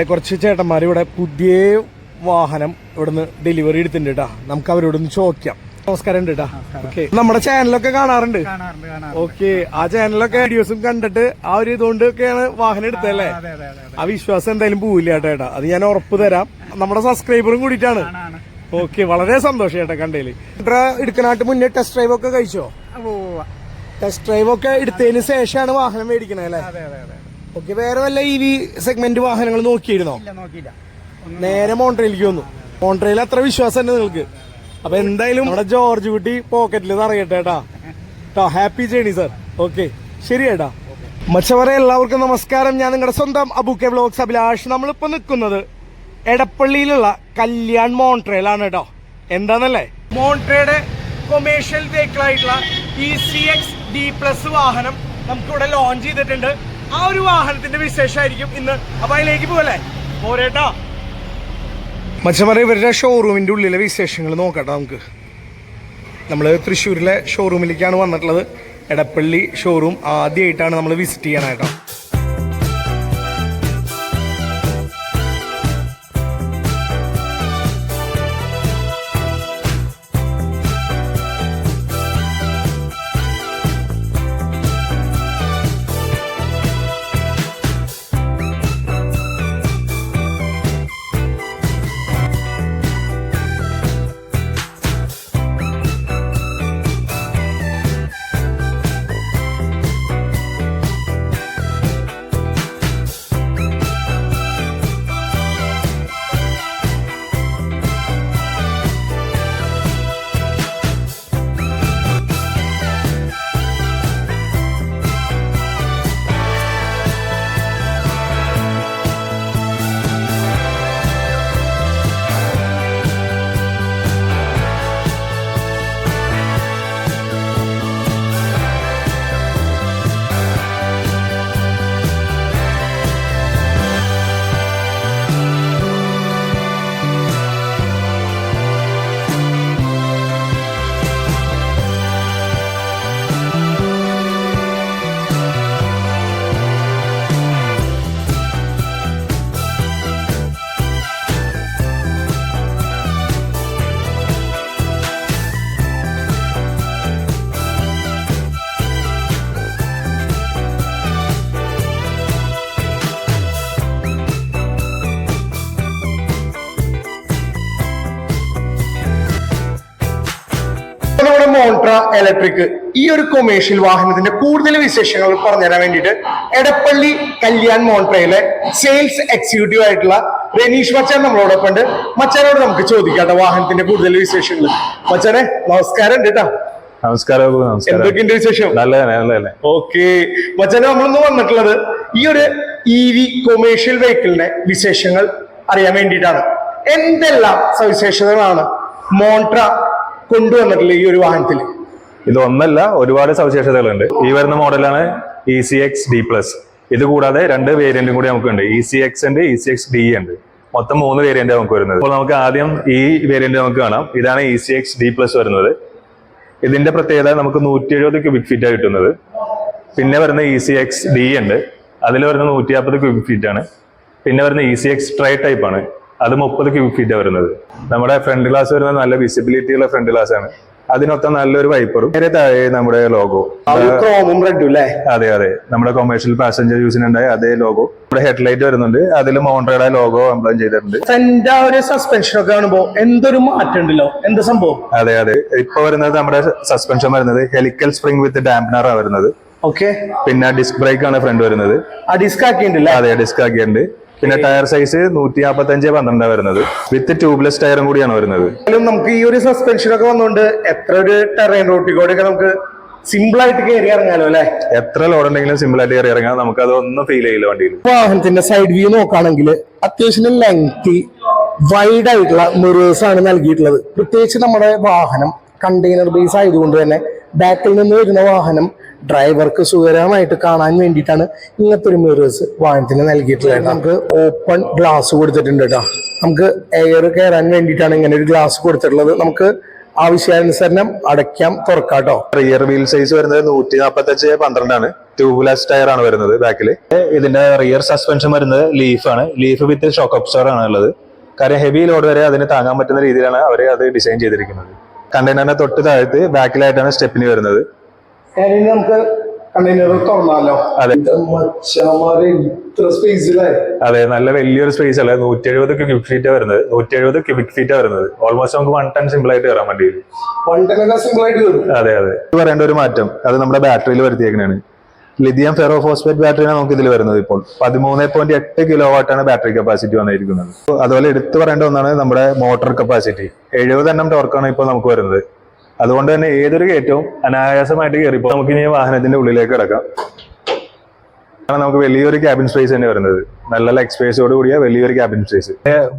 കുറച്ച് ചേട്ടന്മാർ ഇവിടെ പുതിയ വാഹനം ഇവിടുന്ന് ഡെലിവറി എടുത്തിട്ടുണ്ട് കേട്ടാ. നമുക്ക് അവരോടൊന്ന് ചോദിക്കാം. നമസ്കാരം ഉണ്ട് കേട്ടാ. ഓക്കെ, നമ്മുടെ ചാനലൊക്കെ കാണാറുണ്ട്. ഓക്കെ, ആ ചാനലൊക്കെ വീഡിയോസും കണ്ടിട്ട് ആ ഒരു ഇതുകൊണ്ടൊക്കെയാണ് വാഹനം എടുത്തല്ലേ. ആ വിശ്വാസം എന്തായാലും പോവില്ല ചേട്ടാ, അത് ഞാൻ ഉറപ്പ് തരാം. നമ്മുടെ സബ്സ്ക്രൈബറും കൂടിയിട്ടാണ്. ഓക്കെ, വളരെ സന്തോഷം ചേട്ടാ കണ്ടേല്. എടുക്കാനായിട്ട് മുന്നേ ടെസ്റ്റ് ഡ്രൈവ് ഒക്കെ കഴിച്ചോ? ടെസ്റ്റ് ഡ്രൈവ് ഒക്കെ എടുത്തതിന് ശേഷമാണ് വാഹനം മേടിക്കണേ അല്ലേ? ഓക്കെ, വേറെ വല്ല EV സെഗ്മെന്റ് വാഹനങ്ങൾ നോക്കിയിരുന്നോ? നേരെ മോൺട്രയിലേക്ക് വന്നു. മോൺട്രയിൽ അത്ര വിശ്വാസം തന്നെ നിങ്ങൾക്ക്. അപ്പൊ എന്തായാലും നമ്മുടെ ജോർജ് കുട്ടി പോക്കറ്റിൽ നിറയട്ടെ കേട്ടാ. Happy journey sir. ഓക്കെ, ശരി ചേട്ടാ. മച്ചവരെ എല്ലാവർക്കും നമസ്കാരം. ഞാൻ നിങ്ങളുടെ സ്വന്തം അബുക്കെ വ്ലോഗ്സ് അഭിലാഷ്. നമ്മളിപ്പോ നിൽക്കുന്നത് എടപ്പള്ളിയിലുള്ള കല്യാൺ മോൺട്രയിലാണ് കേട്ടോ. എന്താന്നല്ലേ, മോൺട്രയുടെ കൊമേഴ്ഷ്യൽ വെഹിക്കിൾ ആയിട്ടുള്ള ECX D+ വാഹനം നമുക്കിവിടെ ലോഞ്ച് ചെയ്തിട്ടുണ്ട്. ആ ഒരു വാഹനത്തിന്റെ വിശേഷമായിരിക്കും ഇന്ന്. അപ്പൊ അതിലേക്ക് പോകല്ലേ, പോരേട്ടാ. മച്ചമാരെ ഇവരുടെ ഷോറൂമിന്റെ ഉള്ളിലെ വിശേഷങ്ങൾ നോക്കട്ടെ നമുക്ക്. നമ്മൾ തൃശ്ശൂരിലെ ഷോറൂമിലേക്കാണ് വന്നിട്ടുള്ളത്. എടപ്പള്ളി ഷോറൂം ആദ്യമായിട്ടാണ് നമ്മൾ വിസിറ്റ് ചെയ്യാനായിട്ടോ. മോൺട്ര ഇലക്ട്രിക് ഈ ഒരു കൊമേഴ്ഷ്യൽ വാഹനത്തിന്റെ കൂടുതൽ വിശേഷങ്ങൾ പറഞ്ഞുതരാൻ വേണ്ടിയിട്ട് എടപ്പള്ളി കല്യാൺ മോൺട്രയിലെ സെയിൽസ് എക്സിക്യൂട്ടീവ് ആയിട്ടുള്ള റെനീഷ് മച്ചാൻ നമ്മളോടൊപ്പം ഉണ്ട്. മച്ചാനോട് നമുക്ക് ചോദിക്കാട്ടോ വാഹനത്തിന്റെ കൂടുതൽ വിശേഷങ്ങൾ. മച്ചാനെ നമസ്കാരം കേട്ടാ. നമസ്കാരം. എന്തൊക്കെയുണ്ട് വിശേഷം? നല്ല. ഓക്കെ മച്ചാനെ, നമ്മളിന്ന് വന്നിട്ടുള്ളത് ഈ ഒരു EV കൊമേഴ്ഷ്യൽ വെഹിക്കിളിന്റെ വിശേഷങ്ങൾ അറിയാൻ വേണ്ടിയിട്ടാണ്. എന്തെല്ലാം സവിശേഷതകളാണ് മോൺട്ര കൊണ്ടുവന്നിട്ടുള്ള ഈ ഒരു വാഹനത്തിൽ? ഇത് ഒന്നല്ല, ഒരുപാട് സവിശേഷതകളുണ്ട്. ഈ വരുന്ന മോഡലാണ് ECX D+. ഇത് കൂടാതെ 2 വേരിയന്റും കൂടി നമുക്കുണ്ട്. ECX ഉണ്ട്, ECX D ഉണ്ട്. മൊത്തം 3 വേരിയന്റ് നമുക്ക് വരുന്നത്. അപ്പോൾ നമുക്ക് ആദ്യം ഈ വേരിയന്റ് നമുക്ക് കാണാം. ഇതാണ് ECX D+ വരുന്നത്. ഇതിന്റെ പ്രത്യേകത നമുക്ക് 170 ക്യൂബിക് ഫീറ്റ് കിട്ടുന്നത്. പിന്നെ വരുന്ന ECX D ഉണ്ട്, അതിൽ വരുന്ന 150 ക്യൂബിക് ഫീറ്റ് ആണ്. പിന്നെ വരുന്ന ECX ട്രൈ ടൈപ്പ് ആണ്, അത് 30 ക്യൂബിക് ഫീറ്റ് വരുന്നത്. നമ്മുടെ ഫ്രണ്ട് ഗ്ലാസ് വരുന്നത് നല്ല വിസിബിലിറ്റി ഉള്ള ഫ്രണ്ട് ഗ്ലാസ് ആണ്. അതിനൊപ്പം നല്ലൊരു വൈപ്പറും നേരെ താഴെ നമ്മുടെ ലോഗോ. അതെ, നമ്മുടെ കൊമേഴ്ഷ്യൽ പാസഞ്ചർ യൂസിനുണ്ടായ അതേ ലോഗോ. നമ്മുടെ ഹെഡ്ലൈറ്റ് വരുന്നുണ്ട്, അതിൽ മോൺട്രയുടെ ലോഗോ എംപ്ലോയ് ചെയ്തിട്ടുണ്ട്. സസ്പെൻഷൻ ഒക്കെ കാണുമ്പോ എന്തൊരു മാറ്റം ഉണ്ടല്ലോ, എന്താ സംഭവം? അതെ, ഇപ്പൊ വരുന്നത് നമ്മുടെ സസ്പെൻഷൻ വരുന്നത് ഹെലിക്കൽ സ്പ്രിംഗ് വിത്ത് ഡാംപനർ ആണ് വരുന്നത്. ഓക്കെ, പിന്നെ ഡിസ്ക് ബ്രേക്ക് ആണ് ഫ്രണ്ട് വരുന്നത്. ഡിസ്ക് ആക്കിയിട്ടുണ്ട്. അതെ, ഡിസ്ക് ആക്കിയിട്ടുണ്ട്. പിന്നെ ടയർ സൈസ് 155/12 വരുന്നത്. വിത്ത് ട്യൂബ്ലെസ് ടയറും കൂടിയാണ് വരുന്നത്. നമുക്ക് ഈ ഒരു സസ്പെൻഷൻ ഒക്കെ വന്നുകൊണ്ട് എത്ര ഒരു ടെറൈൻ റോട്ടിലൂടെ നമുക്ക് സിമ്പിൾ ആയിട്ട് കയറി ഇറങ്ങാലോ അല്ലെ? എത്ര ലോഡ് ഉണ്ടെങ്കിലും സിമ്പിൾ ആയിട്ട് കയറി ഇറങ്ങാം. നമുക്ക് അതൊന്നും ഫീൽ ചെയ്യില്ല വണ്ടിയിൽ. വാഹനത്തിന്റെ സൈഡ് വ്യൂ നോക്കുകയാണെങ്കിൽ അത്യാവശ്യം ലെങ്തി വൈഡ് ആയിട്ടുള്ള മിറേഴ്സ് ആണ് നൽകിയിട്ടുള്ളത്. പ്രത്യേകിച്ച് നമ്മുടെ വാഹനം കണ്ടെയ്നർ ബേസ് ആയതുകൊണ്ട് തന്നെ ബാക്കിൽ നിന്ന് വരുന്ന വാഹനം ഡ്രൈവർക്ക് സുഖകരമായിട്ട് കാണാൻ വേണ്ടിയിട്ടാണ് ഇങ്ങനത്തെ ഒരു മിറേഴ്സ് വാഹനത്തിന് നൽകിയിട്ടുള്ളത്. നമുക്ക് ഓപ്പൺ ഗ്ലാസ് കൊടുത്തിട്ടുണ്ട് കേട്ടോ. നമുക്ക് എയർ കയറാൻ വേണ്ടിയിട്ടാണ് ഇങ്ങനെ ഒരു ഗ്ലാസ് കൊടുത്തിട്ടുള്ളത്. നമുക്ക് ആവശ്യാനുസരണം അടയ്ക്കാം, തുറക്കാട്ടോ. റിയർ വീൽ സൈസ് വരുന്നത് 145/12 ആണ്. ട്യൂബ്ലെസ് ടയർ ആണ് വരുന്നത് ബാക്കിൽ. ഇതിന്റെ റിയർ സസ്പെൻഷൻ വരുന്നത് ലീഫാണ്. ലീഫ് വിത്ത് ഷോക്ക് അബ്സോർബർ ആണ് ഉള്ളത്. കാര്യം ഹെവി ലോഡ് വരെ അതിന് താങ്ങാൻ പറ്റുന്ന രീതിയിലാണ് അവർ അത് ഡിസൈൻ ചെയ്തിരിക്കുന്നത്. കണ്ടെയ്നറിന്റെ തൊട്ട് താഴത്ത് ബാക്കിലായിട്ടാണ് സ്റ്റെപ്പിന് വരുന്നത്. നമുക്ക് കണ്ടെയ്നർ തുറന്നാലോ? അതെ ഇത്ര സ്പേസിലെ അതെ, നല്ല വലിയൊരു സ്പേസ് അല്ല. 170 ക്യൂബിക് ഫീറ്റാ വരുന്നത്. 170 ക്യൂബിക് ഫീറ്റാ വരുന്നത്. ഓൾമോസ്റ്റ് നമുക്ക് 1 ടൺ സിമ്പിൾ ആയിട്ട് കയറാൻ വണ്ടിയിൽ. 1 ടൺ സിമ്പിൾ ആയിട്ട് കയറും. അതെ അതെ. പറയേണ്ട ഒരു മാറ്റം അത് നമ്മുടെ ബാറ്ററിയിൽ വരുത്തിയേക്കുന്നതാണ്. ലിഥിയം ഫെറോ ഫോസ്ഫേറ്റ് ബാറ്ററിയാണ് നമുക്ക് ഇതിൽ വരുന്നത്. ഇപ്പോൾ 13.8 കിലോ വാട്ടാണ് ബാറ്ററി കപ്പാസിറ്റി വന്നിരിക്കുന്നത്. അതുപോലെ എടുത്തു പറയേണ്ട ഒന്നാണ് നമ്മുടെ മോട്ടോർ കപ്പാസിറ്റി. 70 എണ്ണം ടോർക്കാണ് ഇപ്പോൾ നമുക്ക് വരുന്നത്. അതുകൊണ്ട് തന്നെ ഏതൊരു കയറ്റവും അനായാസമായിട്ട് കയറിപ്പോൾ നമുക്ക് ഇനി വാഹനത്തിന്റെ ഉള്ളിലേക്ക് കിടക്കാം. നമുക്ക് വലിയൊരു ക്യാബിൻ സ്പേസ് തന്നെ വരുന്നത്. നല്ല ലെഗ് സ്പേസോട് കൂടിയ വലിയൊരു ക്യാബിൻ സ്പേസ്.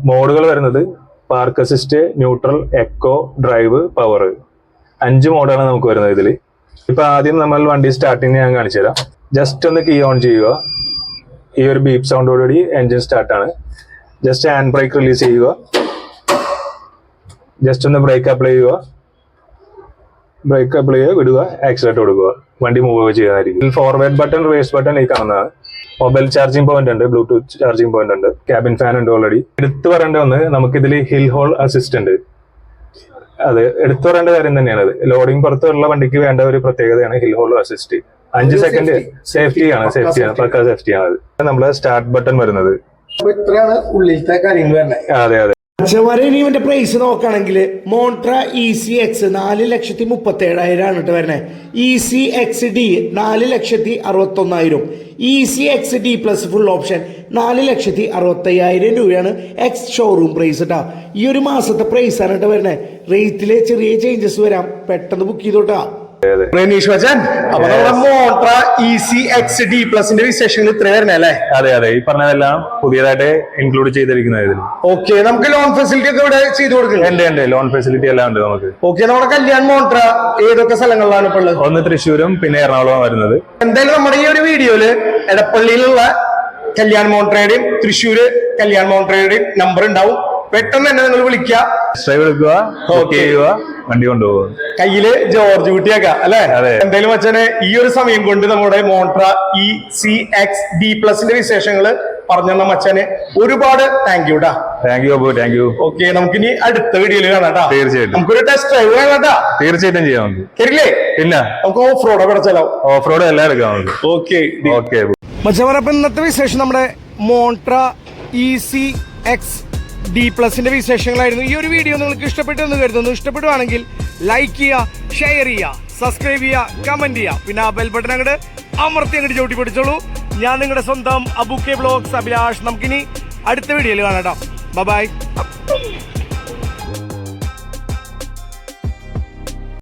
മോഡുകൾ വരുന്നത് park assist, neutral, eco, drive, power, 5 മോഡാണ് നമുക്ക് വരുന്നത് ഇതിൽ. ഇപ്പൊ ആദ്യം നമ്മൾ വണ്ടി സ്റ്റാർട്ടിങ് ഞാൻ കാണിച്ചു തരാം. ജസ്റ്റ് ഒന്ന് കീ ഓൺ ചെയ്യുക. ഈ ഒരു ബീപ്പ് സൗണ്ടോടുകൂടി എൻജിൻ സ്റ്റാർട്ടാണ്. ജസ്റ്റ് ഹാൻഡ് ബ്രേക്ക് റിലീസ് ചെയ്യുക. ജസ്റ്റ് ഒന്ന് ബ്രേക്ക് അപ്ലൈ ചെയ്യുക. ബ്രേക്ക് അപ്ലൈ ചെയ്യുക, വിടുക, ആക്സിലേറ്റർ കൊടുക്കുക. വണ്ടി മൂവ് ചെയ്യുന്നതായിരിക്കും. ഫോർവേഡ് ബട്ടൺ, റിവേഴ്സ് ബട്ടൺ ഈ കാണുന്നതാണ്. മൊബൈൽ ചാർജിംഗ് പോയിന്റ് ഉണ്ട്, ബ്ലൂടൂത്ത് ചാർജിംഗ് പോയിന്റ് ഉണ്ട്, ക്യാബിൻ ഫാൻ ഉണ്ട് ഓൾറെഡി. എടുത്തു പറയേണ്ട ഒന്ന്, നമുക്കിതിൽ ഹിൽ ഹോൾ അസിസ്റ്റന്റ്. അത് എടുത്തു പറയേണ്ട കാര്യം തന്നെയാണ്. അത് ലോഡിംഗ് പുറത്തുള്ള വണ്ടിക്ക് വേണ്ട ഒരു പ്രത്യേകതയാണ് ഹിൽ ഹോൾ അസിസ്റ്റ്. 5 സെക്കൻഡ് സേഫ്റ്റിയാണ്, പക്കാ സേഫ്റ്റിയാണ്. അത് നമ്മുടെ സ്റ്റാർട്ട് ബട്ടൺ വരുന്നത്. ഇത്രയാണ് ഉള്ളിലത്തെ കാര്യങ്ങൾ വരുന്നത്. അതെ അതെ. ഇനി ഇവന്റെ പ്രൈസ് നോക്കുകയാണെങ്കിൽ മോൺട്ര ECX 4,37,000 ആണ് കേട്ടോ വരുന്നത്. ECX D 4,61,000. ECX D plus full option 4,65,000 രൂപയാണ് എക്സ് ഷോറൂം പ്രൈസ് കേട്ടോ. ഈ ഒരു മാസത്തെ പ്രൈസ് ആണ് കേട്ടോ വരുന്നത്. റേറ്റില് ചെറിയ ചേഞ്ചസ് വരാം, പെട്ടെന്ന് ബുക്ക് ചെയ്തോട്ടാ. റനീഷ് വച്ചൻ, അപ്പൊ നമ്മുടെ മോൺട്ര ECX D പ്ലസിന്റെ വിശേഷങ്ങൾ ഇത്ര വരണേ അല്ലേ? അതെ അതെ, ഈ പറഞ്ഞതെല്ലാം പുതിയതായിട്ട് ഇൻക്ലൂഡ് ചെയ്തിരിക്കുന്നത് ഇതിൽ. ഓക്കെ, നമുക്ക് ലോൺ ഫെസിലിറ്റി ഒക്കെ ഇവിടെ ചെയ്തു കൊടുക്കുന്നത്? ഉണ്ട്, ലോൺ ഫെസിലിറ്റി എല്ലാം ഉണ്ട് നമുക്ക്. ഓക്കെ, നമ്മുടെ കല്യാൺ മോൺട്ര ഏതൊക്കെ സ്ഥലങ്ങളിലാണ് ഇപ്പോൾ ഉള്ളത്? ഒന്ന് തൃശ്ശൂരും പിന്നെ എറണാകുളമാണ് വരുന്നത്. എന്തായാലും നമ്മുടെ ഈ ഒരു വീഡിയോയില് എടപ്പള്ളിയിലുള്ള കല്യാൺ മോൺട്രയുടെയും തൃശ്ശൂര് കല്യാൺ മോൺട്രയുടെയും നമ്പർ ഉണ്ടാവും. പെട്ടെന്ന് തന്നെ നിങ്ങൾ വിളിക്കുക, വിളിക്കുക, വണ്ടി കൊണ്ടുപോകുക. കയ്യില് ജോർജ് കുട്ടിയാക്കാം അല്ലെ? എന്തായാലും അച്ഛനെ ഈ ഒരു സമയം കൊണ്ട് നമ്മുടെ മോൺട്ര ECX D പ്ലസിന്റെ വിശേഷങ്ങള് പറഞ്ഞു തന്ന മച്ചാന് ഒരുപാട് താങ്ക് യു ടാ. Thank you. ഓക്കെ, നമുക്കിനി അടുത്ത വീഡിയോയിൽ കാണാം. തീർച്ചയായിട്ടും നമുക്കൊരു ടെസ്റ്റ് ഡ്രൈവ് വേണട്ടാ. തീർച്ചയായിട്ടും ചെയ്യാം. തരില്ലേ? പിന്നെ നമുക്ക് ഓഫ് റോഡ് പഠിച്ചാലോ? ഓഫ് റോഡ് എല്ലാം എടുക്കാം. ഓക്കെ മച്ചവരപ്പം ഇന്നത്തെ വിശേഷം നമ്മുടെ മോൺട്ര ECX D പ്ലസിന്റെ വിശേഷങ്ങളായിരുന്നു. ഈ ഒരു വീഡിയോ നിങ്ങൾക്ക് ഇഷ്ടപ്പെട്ടു എന്ന് കരുതുന്നു. ഇഷ്ടപ്പെടുവാണെങ്കിൽ ലൈക്ക് ചെയ്യുക, ഷെയർ ചെയ്യുക, സബ്സ്ക്രൈബ് ചെയ്യുക, കമന്റ് ചെയ്യുക. പിന്നെ ആ ബെൽ ബട്ടൺ അങ്ങോട്ട് അമർത്തി അങ്ങോട്ട് ചവിട്ടി പിടിച്ചോളൂ. ഞാൻ നിങ്ങളുടെ സ്വന്തം അബു കെ വ്ലോഗ്സ് അഭിലാഷ്. നമുക്കിനി അടുത്ത വീഡിയോയിൽ കാണാം കേട്ടോ. ബൈ.